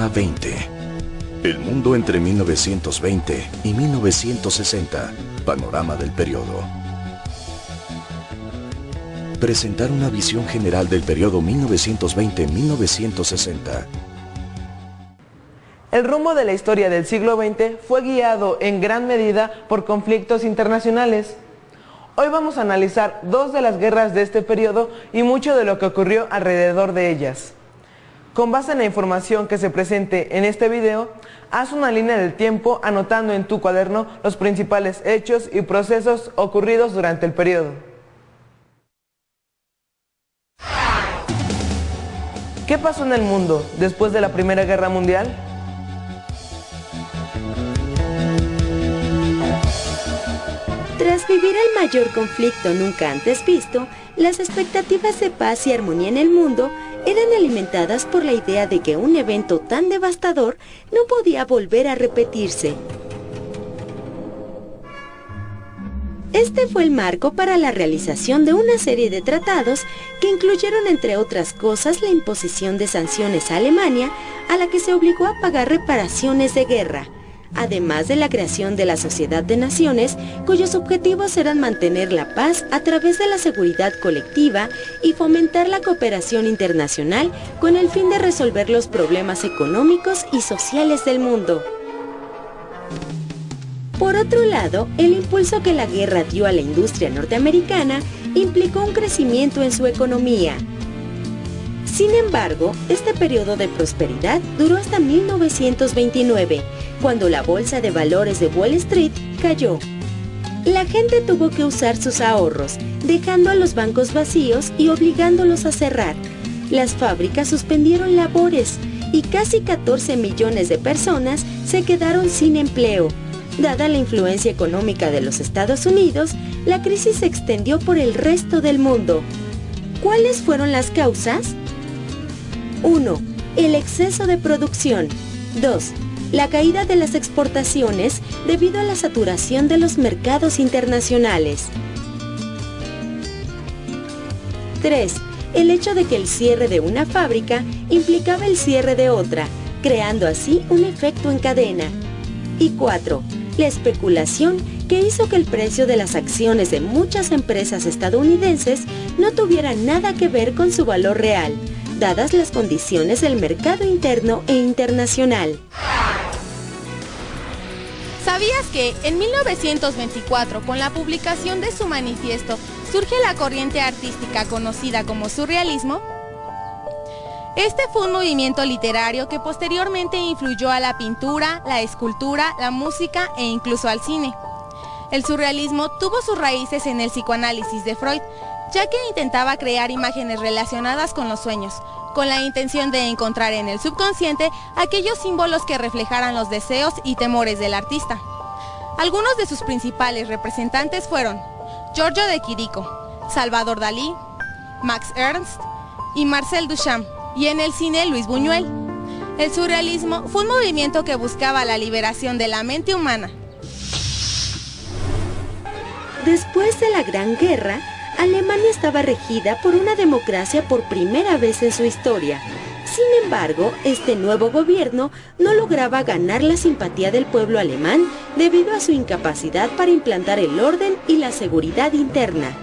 Panorama 20. El mundo entre 1920 y 1960. Panorama del periodo. Presentar una visión general del periodo 1920-1960. El rumbo de la historia del siglo XX fue guiado en gran medida por conflictos internacionales. Hoy vamos a analizar dos de las guerras de este periodo y mucho de lo que ocurrió alrededor de ellas. Con base en la información que se presente en este video, haz una línea del tiempo anotando en tu cuaderno los principales hechos y procesos ocurridos durante el periodo. ¿Qué pasó en el mundo después de la Primera Guerra Mundial? Tras vivir el mayor conflicto nunca antes visto, las expectativas de paz y armonía en el mundo eran alimentadas por la idea de que un evento tan devastador no podía volver a repetirse. Este fue el marco para la realización de una serie de tratados que incluyeron, entre otras cosas, la imposición de sanciones a Alemania, a la que se obligó a pagar reparaciones de guerra, además de la creación de la Sociedad de Naciones, cuyos objetivos eran mantener la paz a través de la seguridad colectiva y fomentar la cooperación internacional con el fin de resolver los problemas económicos y sociales del mundo. Por otro lado, el impulso que la guerra dio a la industria norteamericana implicó un crecimiento en su economía. Sin embargo, este periodo de prosperidad duró hasta 1929, cuando la bolsa de valores de Wall Street cayó. La gente tuvo que usar sus ahorros, dejando a los bancos vacíos y obligándolos a cerrar. Las fábricas suspendieron labores y casi 14 millones de personas se quedaron sin empleo. Dada la influencia económica de los Estados Unidos, la crisis se extendió por el resto del mundo. ¿Cuáles fueron las causas? 1. El exceso de producción. 2. La caída de las exportaciones debido a la saturación de los mercados internacionales. 3. El hecho de que el cierre de una fábrica implicaba el cierre de otra, creando así un efecto en cadena. Y 4. La especulación que hizo que el precio de las acciones de muchas empresas estadounidenses no tuviera nada que ver con su valor real, dadas las condiciones del mercado interno e internacional. ¿Sabías que en 1924, con la publicación de su manifiesto, surge la corriente artística conocida como surrealismo? Este fue un movimiento literario que posteriormente influyó a la pintura, la escultura, la música e incluso al cine. El surrealismo tuvo sus raíces en el psicoanálisis de Freud, ya que intentaba crear imágenes relacionadas con los sueños, con la intención de encontrar en el subconsciente aquellos símbolos que reflejaran los deseos y temores del artista. Algunos de sus principales representantes fueron Giorgio de Chirico, Salvador Dalí, Max Ernst y Marcel Duchamp, y en el cine Luis Buñuel. El surrealismo fue un movimiento que buscaba la liberación de la mente humana. Después de la Gran Guerra, Alemania estaba regida por una democracia por primera vez en su historia. Sin embargo, este nuevo gobierno no lograba ganar la simpatía del pueblo alemán debido a su incapacidad para implantar el orden y la seguridad interna.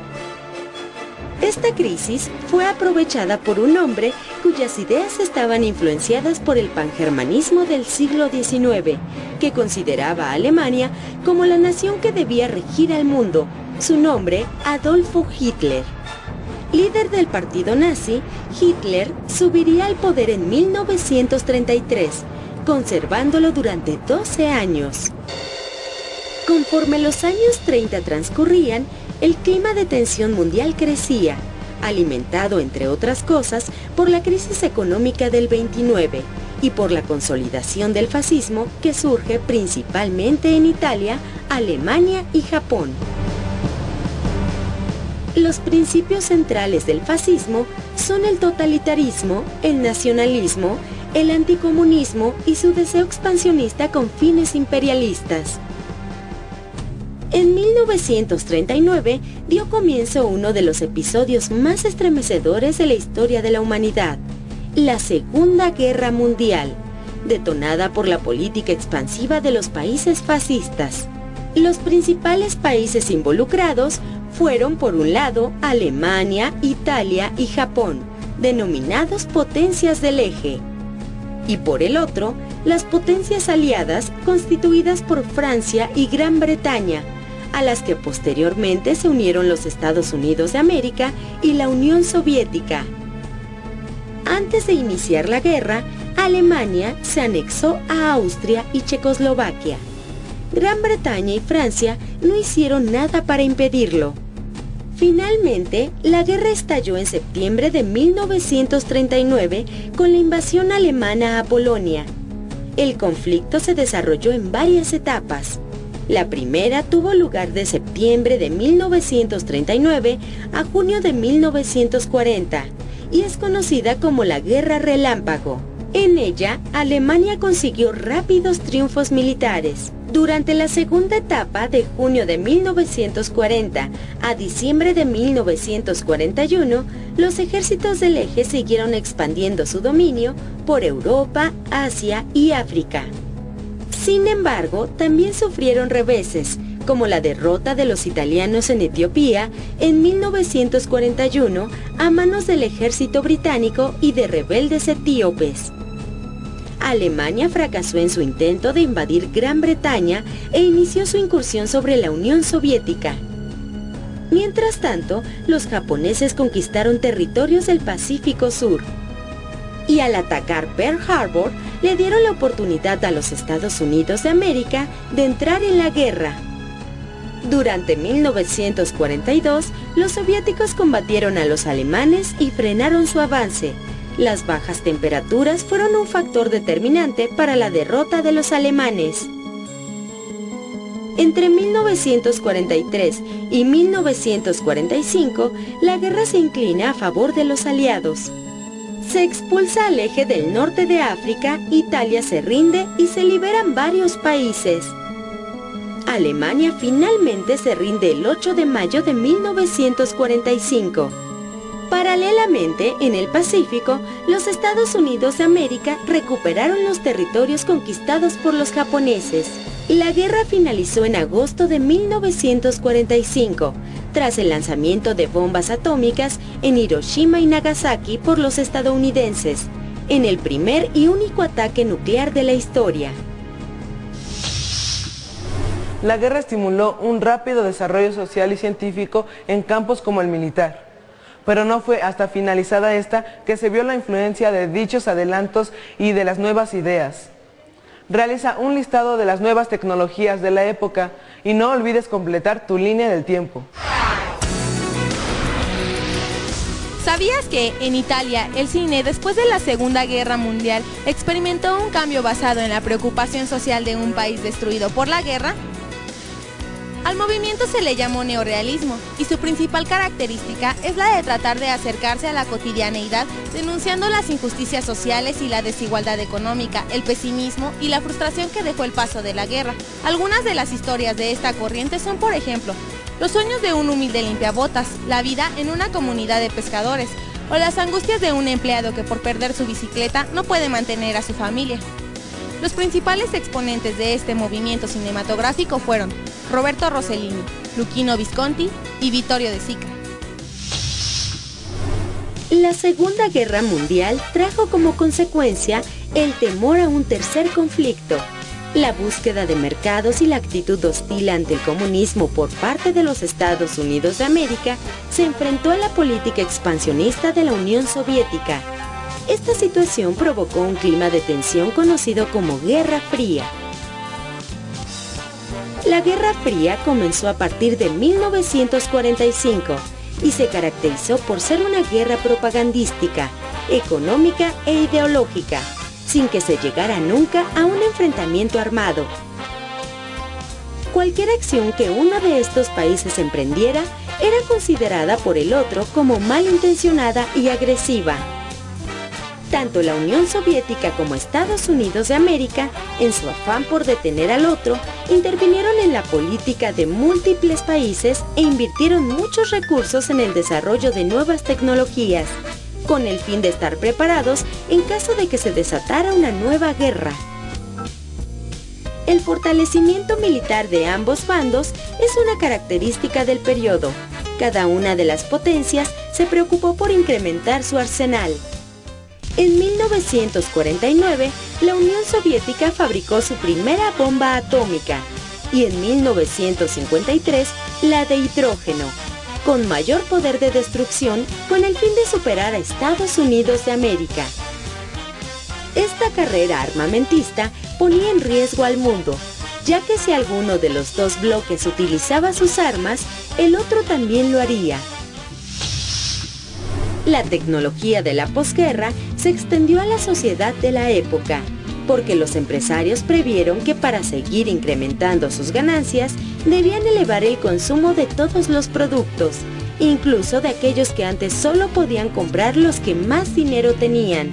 Esta crisis fue aprovechada por un hombre cuyas ideas estaban influenciadas por el pangermanismo del siglo XIX, que consideraba a Alemania como la nación que debía regir al mundo. Su nombre, Adolfo Hitler. Líder del partido nazi, Hitler subiría al poder en 1933, conservándolo durante 12 años. Conforme los años 30 transcurrían, el clima de tensión mundial crecía, alimentado, entre otras cosas, por la crisis económica del 29 y por la consolidación del fascismo que surge principalmente en Italia, Alemania y Japón. Los principios centrales del fascismo son el totalitarismo, el nacionalismo, el anticomunismo y su deseo expansionista con fines imperialistas. En 1939 dio comienzo uno de los episodios más estremecedores de la historia de la humanidad, la Segunda Guerra Mundial, detonada por la política expansiva de los países fascistas. Los principales países involucrados fueron, por un lado, Alemania, Italia y Japón, denominados potencias del eje, y por el otro, las potencias aliadas constituidas por Francia y Gran Bretaña, a las que posteriormente se unieron los Estados Unidos de América y la Unión Soviética. Antes de iniciar la guerra, Alemania se anexó a Austria y Checoslovaquia. Gran Bretaña y Francia no hicieron nada para impedirlo. Finalmente, la guerra estalló en septiembre de 1939 con la invasión alemana a Polonia. El conflicto se desarrolló en varias etapas. La primera tuvo lugar de septiembre de 1939 a junio de 1940 y es conocida como la Guerra Relámpago. En ella, Alemania consiguió rápidos triunfos militares. Durante la segunda etapa, de junio de 1940 a diciembre de 1941, los ejércitos del eje siguieron expandiendo su dominio por Europa, Asia y África. Sin embargo, también sufrieron reveses, como la derrota de los italianos en Etiopía en 1941 a manos del ejército británico y de rebeldes etíopes. Alemania fracasó en su intento de invadir Gran Bretaña e inició su incursión sobre la Unión Soviética. Mientras tanto, los japoneses conquistaron territorios del Pacífico Sur. Y al atacar Pearl Harbor, le dieron la oportunidad a los Estados Unidos de América de entrar en la guerra. Durante 1942, los soviéticos combatieron a los alemanes y frenaron su avance. Las bajas temperaturas fueron un factor determinante para la derrota de los alemanes. Entre 1943 y 1945, la guerra se inclina a favor de los aliados. Se expulsa al eje del norte de África, Italia se rinde y se liberan varios países. Alemania finalmente se rinde el 8 de mayo de 1945. Paralelamente, en el Pacífico, los Estados Unidos de América recuperaron los territorios conquistados por los japoneses. La guerra finalizó en agosto de 1945, tras el lanzamiento de bombas atómicas en Hiroshima y Nagasaki por los estadounidenses, en el primer y único ataque nuclear de la historia. La guerra estimuló un rápido desarrollo social y científico en campos como el militar. Pero no fue hasta finalizada esta que se vio la influencia de dichos adelantos y de las nuevas ideas. Realiza un listado de las nuevas tecnologías de la época y no olvides completar tu línea del tiempo. ¿Sabías que en Italia el cine, después de la Segunda Guerra Mundial, experimentó un cambio basado en la preocupación social de un país destruido por la guerra? Al movimiento se le llamó neorrealismo y su principal característica es la de tratar de acercarse a la cotidianeidad, denunciando las injusticias sociales y la desigualdad económica, el pesimismo y la frustración que dejó el paso de la guerra. Algunas de las historias de esta corriente son, por ejemplo, los sueños de un humilde limpiabotas, la vida en una comunidad de pescadores, o las angustias de un empleado que por perder su bicicleta no puede mantener a su familia. Los principales exponentes de este movimiento cinematográfico fueron Roberto Rossellini, Luchino Visconti y Vittorio De Sica. La Segunda Guerra Mundial trajo como consecuencia el temor a un tercer conflicto. La búsqueda de mercados y la actitud hostil ante el comunismo por parte de los Estados Unidos de América se enfrentó a la política expansionista de la Unión Soviética. Esta situación provocó un clima de tensión conocido como Guerra Fría. La Guerra Fría comenzó a partir de 1945 y se caracterizó por ser una guerra propagandística, económica e ideológica, sin que se llegara nunca a un enfrentamiento armado. Cualquier acción que uno de estos países emprendiera era considerada por el otro como malintencionada y agresiva. Tanto la Unión Soviética como Estados Unidos de América, en su afán por detener al otro, intervinieron en la política de múltiples países e invirtieron muchos recursos en el desarrollo de nuevas tecnologías, con el fin de estar preparados en caso de que se desatara una nueva guerra. El fortalecimiento militar de ambos bandos es una característica del periodo. Cada una de las potencias se preocupó por incrementar su arsenal. En 1949, la Unión Soviética fabricó su primera bomba atómica y en 1953 la de hidrógeno, con mayor poder de destrucción con el fin de superar a Estados Unidos de América. Esta carrera armamentista ponía en riesgo al mundo, ya que si alguno de los dos bloques utilizaba sus armas, el otro también lo haría. La tecnología de la posguerra se extendió a la sociedad de la época, porque los empresarios previeron que para seguir incrementando sus ganancias, debían elevar el consumo de todos los productos, incluso de aquellos que antes solo podían comprar los que más dinero tenían.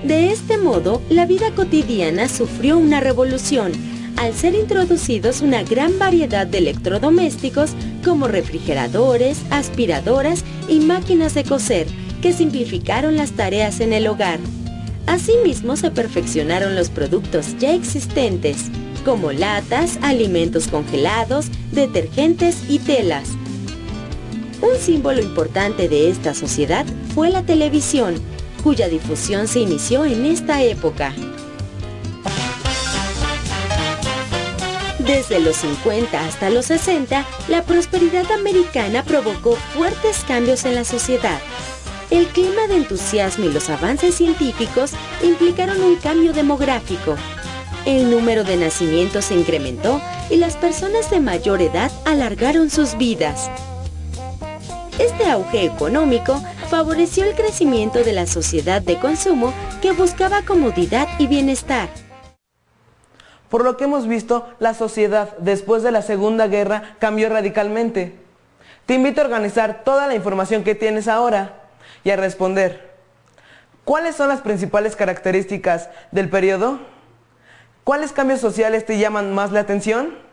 De este modo, la vida cotidiana sufrió una revolución, al ser introducidos una gran variedad de electrodomésticos como refrigeradores, aspiradoras y máquinas de coser, que simplificaron las tareas en el hogar. Asimismo, se perfeccionaron los productos ya existentes, como latas, alimentos congelados, detergentes y telas. Un símbolo importante de esta sociedad fue la televisión, cuya difusión se inició en esta época. Desde los 50 hasta los 60, la prosperidad americana provocó fuertes cambios en la sociedad. El clima de entusiasmo y los avances científicos implicaron un cambio demográfico. El número de nacimientos se incrementó y las personas de mayor edad alargaron sus vidas. Este auge económico favoreció el crecimiento de la sociedad de consumo que buscaba comodidad y bienestar. Por lo que hemos visto, la sociedad después de la Segunda Guerra cambió radicalmente. Te invito a organizar toda la información que tienes ahora y a responder. ¿Cuáles son las principales características del periodo? ¿Cuáles cambios sociales te llaman más la atención?